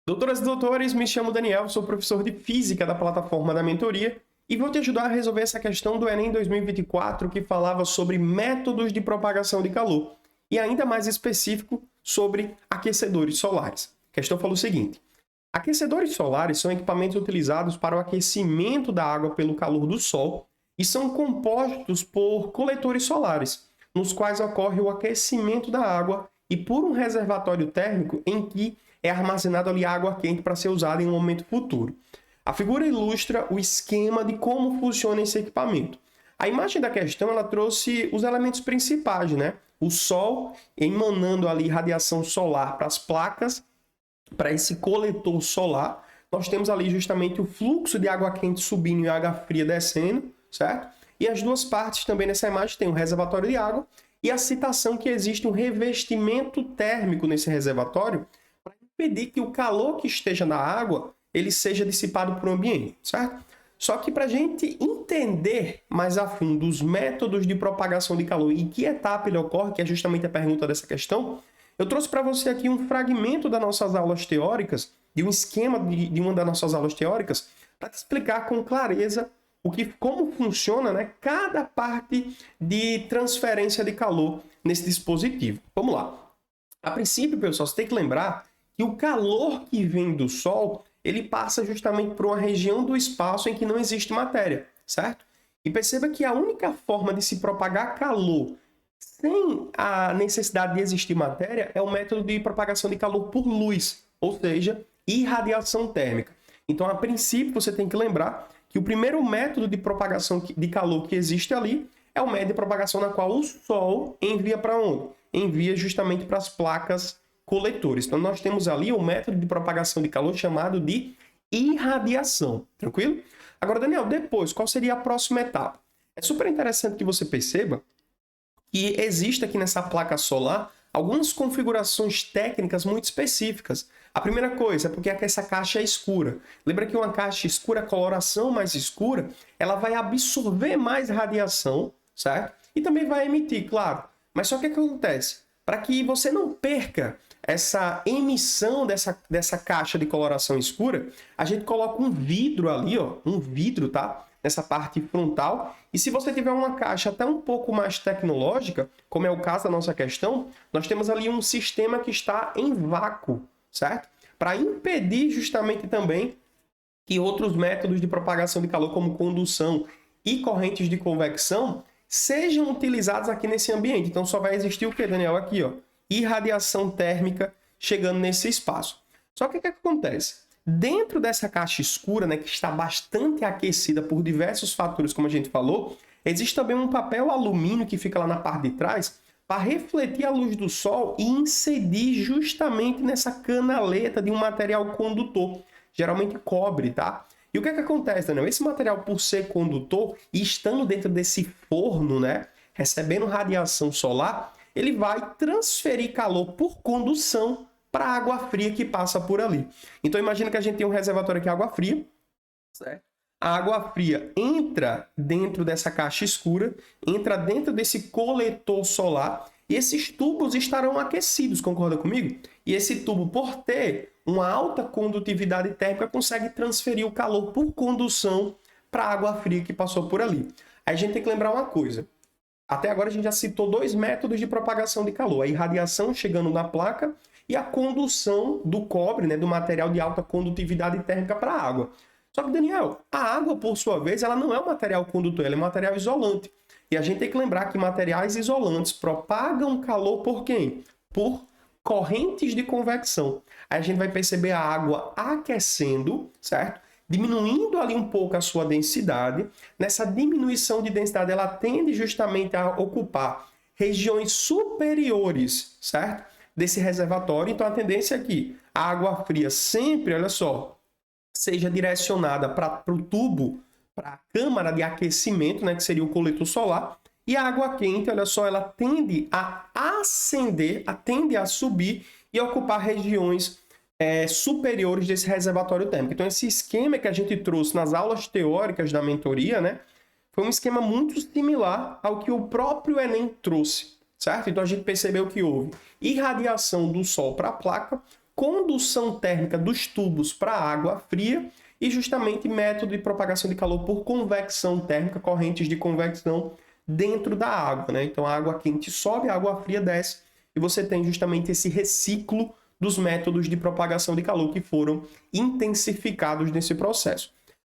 Doutoras e doutores, me chamo Daniel, sou professor de Física da plataforma da mentoria e vou te ajudar a resolver essa questão do Enem 2024 que falava sobre métodos de propagação de calor e ainda mais específico sobre aquecedores solares. A questão falou o seguinte: aquecedores solares são equipamentos utilizados para o aquecimento da água pelo calor do sol e são compostos por coletores solares, nos quais ocorre o aquecimento da água e por um reservatório térmico em que é armazenado ali água quente para ser usada em um momento futuro. A figura ilustra o esquema de como funciona esse equipamento. A imagem da questão ela trouxe os elementos principais, né? O sol emanando ali radiação solar para as placas, para esse coletor solar. Nós temos ali justamente o fluxo de água quente subindo e água fria descendo, certo? E as duas partes também nessa imagem tem um reservatório de água e a citação que existe um revestimento térmico nesse reservatório para impedir que o calor que esteja na água ele seja dissipado para o ambiente, certo? Só que para a gente entender mais a fundo os métodos de propagação de calor e em que etapa ele ocorre, que é justamente a pergunta dessa questão, eu trouxe para você aqui um fragmento das nossas aulas teóricas, de um esquema de uma das nossas aulas teóricas, para te explicar com clareza como funciona, né, cada parte de transferência de calor nesse dispositivo. Vamos lá. A princípio, pessoal, você tem que lembrar que o calor que vem do Sol, ele passa justamente por uma região do espaço em que não existe matéria, certo? E perceba que a única forma de se propagar calor sem a necessidade de existir matéria é o método de propagação de calor por luz, ou seja, irradiação térmica. Então, a princípio, você tem que lembrar que o primeiro método de propagação de calor que existe ali é o método de propagação na qual o Sol envia para onde? Envia justamente para as placas coletores. Então, nós temos ali o método de propagação de calor chamado de irradiação. Tranquilo? Agora, Daniel, depois, qual seria a próxima etapa? É super interessante que você perceba que existe aqui nessa placa solar algumas configurações técnicas muito específicas. A primeira coisa é porque essa caixa é escura. Lembra que uma caixa escura, a coloração mais escura, ela vai absorver mais radiação, certo? E também vai emitir, claro. Mas só que o que acontece? Para que você não perca essa emissão dessa caixa de coloração escura, a gente coloca um vidro ali, ó, um vidro, tá? Nessa parte frontal. E se você tiver uma caixa até um pouco mais tecnológica, como é o caso da nossa questão, nós temos ali um sistema que está em vácuo, certo? Para impedir justamente também que outros métodos de propagação de calor, como condução e correntes de convecção, sejam utilizados aqui nesse ambiente. Então só vai existir o que, Daniel? Aqui, ó, irradiação térmica chegando nesse espaço. Só que o que acontece? Dentro dessa caixa escura, né, que está bastante aquecida por diversos fatores, como a gente falou, existe também um papel alumínio que fica lá na parte de trás para refletir a luz do sol e incidir justamente nessa canaleta de um material condutor, geralmente cobre, tá? E o que é que acontece, Daniel? Esse material, por ser condutor e estando dentro desse forno, né, recebendo radiação solar, ele vai transferir calor por condução para a água fria que passa por ali. Então, imagina que a gente tem um reservatório aqui, água fria, certo? A água fria entra dentro dessa caixa escura, entra dentro desse coletor solar e esses tubos estarão aquecidos, concorda comigo? E esse tubo, por ter uma alta condutividade térmica, consegue transferir o calor por condução para a água fria que passou por ali. Aí a gente tem que lembrar uma coisa. Até agora a gente já citou dois métodos de propagação de calor. A irradiação chegando na placa e a condução do cobre, né, do material de alta condutividade térmica para a água. Só que, Daniel, a água, por sua vez, ela não é um material condutor, ela é um material isolante. E a gente tem que lembrar que materiais isolantes propagam calor por quem? Por correntes de convecção. Aí a gente vai perceber a água aquecendo, certo? Diminuindo ali um pouco a sua densidade. Nessa diminuição de densidade, ela tende justamente a ocupar regiões superiores, certo? Desse reservatório. Então, a tendência é que a água fria sempre, olha só, seja direcionada para o tubo, para a câmara de aquecimento, né, que seria o coletor solar, e a água quente, olha só, ela tende a ascender, tende a subir e ocupar regiões superiores desse reservatório térmico. Então, esse esquema que a gente trouxe nas aulas teóricas da mentoria, né, foi um esquema muito similar ao que o próprio Enem trouxe, certo? Então, a gente percebeu que houve irradiação do Sol para a placa, condução térmica dos tubos para a água fria e justamente método de propagação de calor por convecção térmica, correntes de convecção dentro da água, né? Então a água quente sobe, a água fria desce e você tem justamente esse reciclo dos métodos de propagação de calor que foram intensificados nesse processo.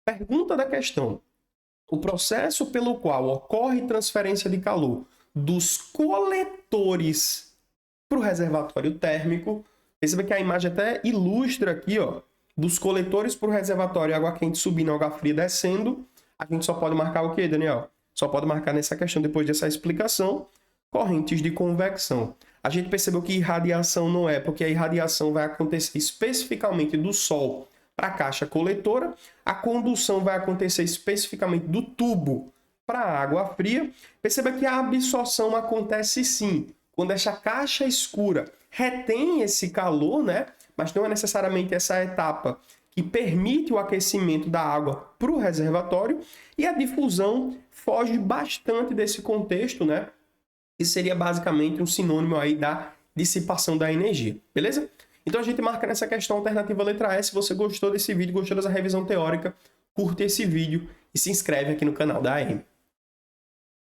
Pergunta da questão: o processo pelo qual ocorre transferência de calor dos coletores para o reservatório térmico, perceba que a imagem até ilustra aqui, ó, dos coletores para o reservatório, água quente subindo, água fria descendo. A gente só pode marcar o quê, Daniel? Só pode marcar nessa questão, depois dessa explicação, correntes de convecção. A gente percebeu que irradiação não é, porque a irradiação vai acontecer especificamente do Sol para a caixa coletora, a condução vai acontecer especificamente do tubo para a água fria. Perceba que a absorção acontece sim, quando essa caixa escura retém esse calor, né? Mas não é necessariamente essa etapa que permite o aquecimento da água para o reservatório, e a difusão foge bastante desse contexto, né? E seria basicamente um sinônimo aí da dissipação da energia, beleza? Então a gente marca nessa questão alternativa letra E. Se você gostou desse vídeo, gostou dessa revisão teórica, curte esse vídeo e se inscreve aqui no canal da AM.